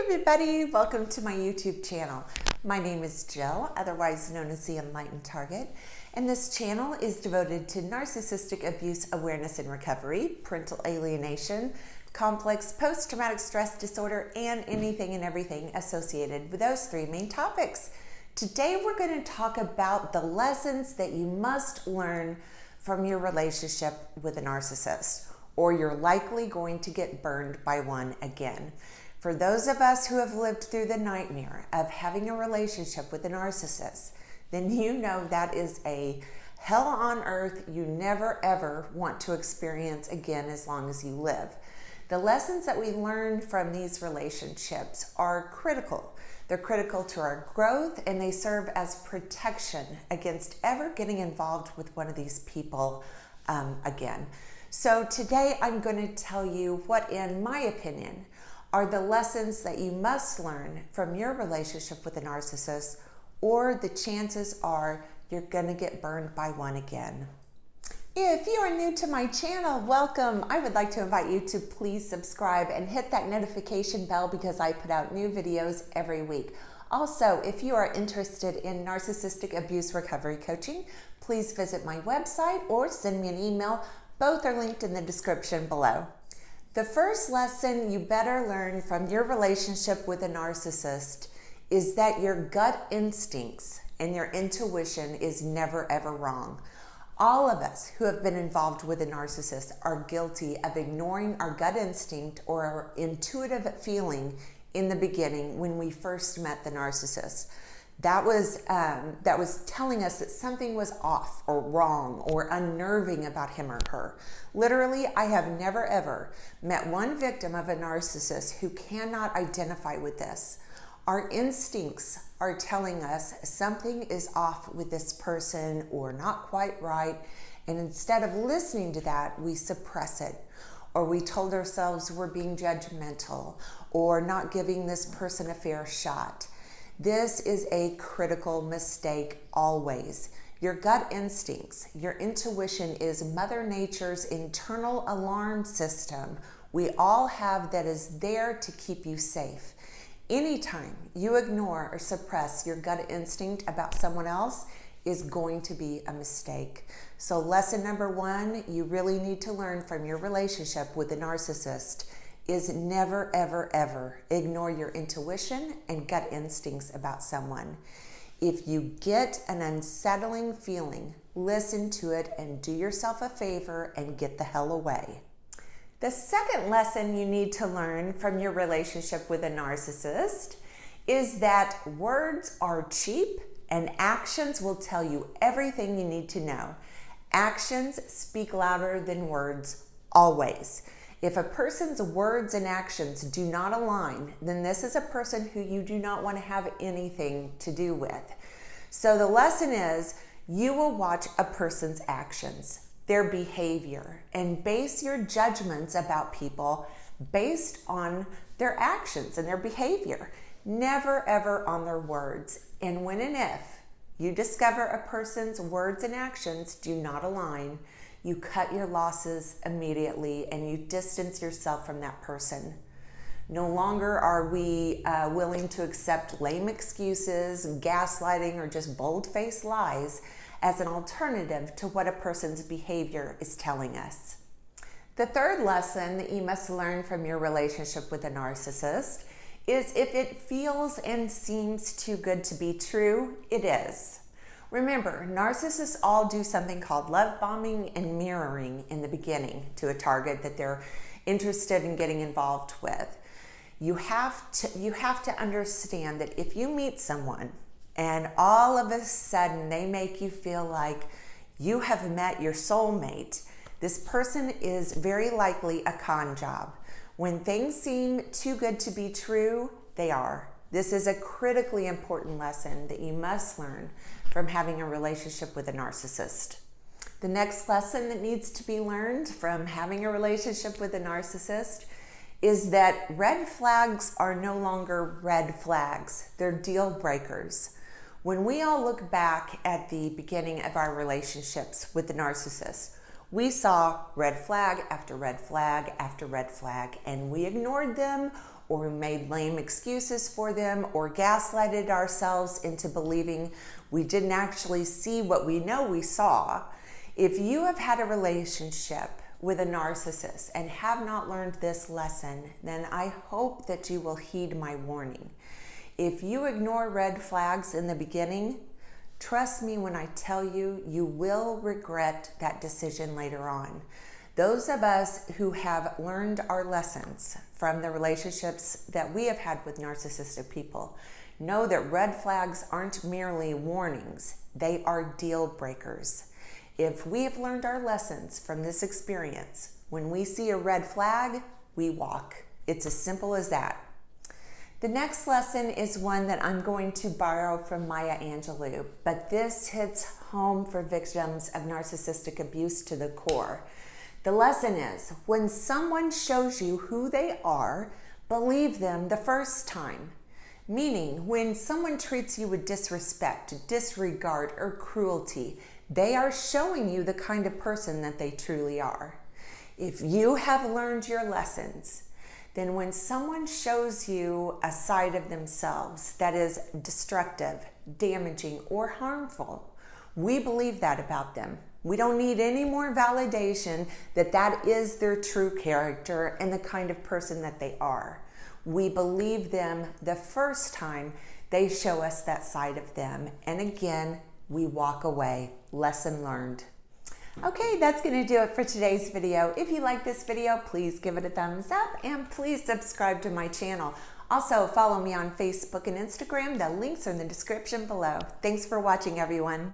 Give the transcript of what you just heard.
everybody, welcome to my YouTube channel. My name is Jill, otherwise known as the Enlightened Target, and this channel is devoted to narcissistic abuse awareness and recovery, parental alienation, complex post-traumatic stress disorder, and anything and everything associated with those three main topics. Today we're going to talk about the lessons that you must learn from your relationship with a narcissist, or you're likely going to get burned by one again. For those of us who have lived through the nightmare of having a relationship with a narcissist, then you know that is a hell on earth you never ever want to experience again as long as you live. The lessons that we learn from these relationships are critical. They're critical to our growth, and they serve as protection against ever getting involved with one of these people again. So today I'm going to tell you what, in my opinion, are the lessons that you must learn from your relationship with a narcissist, or the chances are you're going to get burned by one again. If you are new to my channel, welcome. I would like to invite you to please subscribe and hit that notification bell because I put out new videos every week. Also, if you are interested in Narcissistic Abuse Recovery Coaching, please visit my website or send me an email. Both are linked in the description below. The first lesson you better learn from your relationship with a narcissist is that your gut instincts and your intuition is never ever wrong. All of us who have been involved with a narcissist are guilty of ignoring our gut instinct or our intuitive feeling in the beginning when we first met the narcissist. That was telling us that something was off or wrong or unnerving about him or her. Literally, I have never ever met one victim of a narcissist who cannot identify with this. Our instincts are telling us something is off with this person or not quite right, and instead of listening to that, we suppress it, or we told ourselves we're being judgmental or not giving this person a fair shot. This is a critical mistake always. Your gut instincts, your intuition is Mother Nature's internal alarm system we all have that is there to keep you safe. Anytime you ignore or suppress your gut instinct about someone else is going to be a mistake. So lesson number one you really need to learn from your relationship with a narcissist is never, ever, ever ignore your intuition and gut instincts about someone. If you get an unsettling feeling, listen to it and do yourself a favor and get the hell away. The second lesson you need to learn from your relationship with a narcissist is that words are cheap and actions will tell you everything you need to know. Actions speak louder than words, always. If a person's words and actions do not align, then this is a person who you do not want to have anything to do with. So the lesson is you will watch a person's actions, their behavior, and base your judgments about people based on their actions and their behavior, never ever on their words. And when and if you discover a person's words and actions do not align, you cut your losses immediately and you distance yourself from that person. No longer are we willing to accept lame excuses, gaslighting, or just bold-faced lies as an alternative to what a person's behavior is telling us. The third lesson that you must learn from your relationship with a narcissist is if it feels and seems too good to be true, it is. Remember, narcissists all do something called love bombing and mirroring in the beginning to a target that they're interested in getting involved with. You have to understand that if you meet someone and all of a sudden they make you feel like you have met your soulmate, this person is very likely a con job. When things seem too good to be true, they are. This is a critically important lesson that you must learn from having a relationship with a narcissist. The next lesson that needs to be learned from having a relationship with a narcissist is that red flags are no longer red flags. They're deal breakers. When we all look back at the beginning of our relationships with the narcissist, we saw red flag after red flag after red flag, and we ignored them or we made lame excuses for them, or gaslighted ourselves into believing we didn't actually see what we know we saw. If you have had a relationship with a narcissist and have not learned this lesson, then I hope that you will heed my warning. If you ignore red flags in the beginning, trust me when I tell you, you will regret that decision later on. Those of us who have learned our lessons from the relationships that we have had with narcissistic people know that red flags aren't merely warnings, they are deal breakers. If we have learned our lessons from this experience, when we see a red flag, we walk. It's as simple as that. The next lesson is one that I'm going to borrow from Maya Angelou, but this hits home for victims of narcissistic abuse to the core. The lesson is, when someone shows you who they are, believe them the first time. Meaning, when someone treats you with disrespect, disregard, or cruelty, they are showing you the kind of person that they truly are. If you have learned your lessons, then when someone shows you a side of themselves that is destructive, damaging, or harmful, we believe that about them. We don't need any more validation that that is their true character and the kind of person that they are. We believe them the first time they show us that side of them. And again, we walk away. Lesson learned. Okay, that's going to do it for today's video. If you like this video, please give it a thumbs up and please subscribe to my channel. Also, follow me on Facebook and Instagram. The links are in the description below. Thanks for watching, everyone.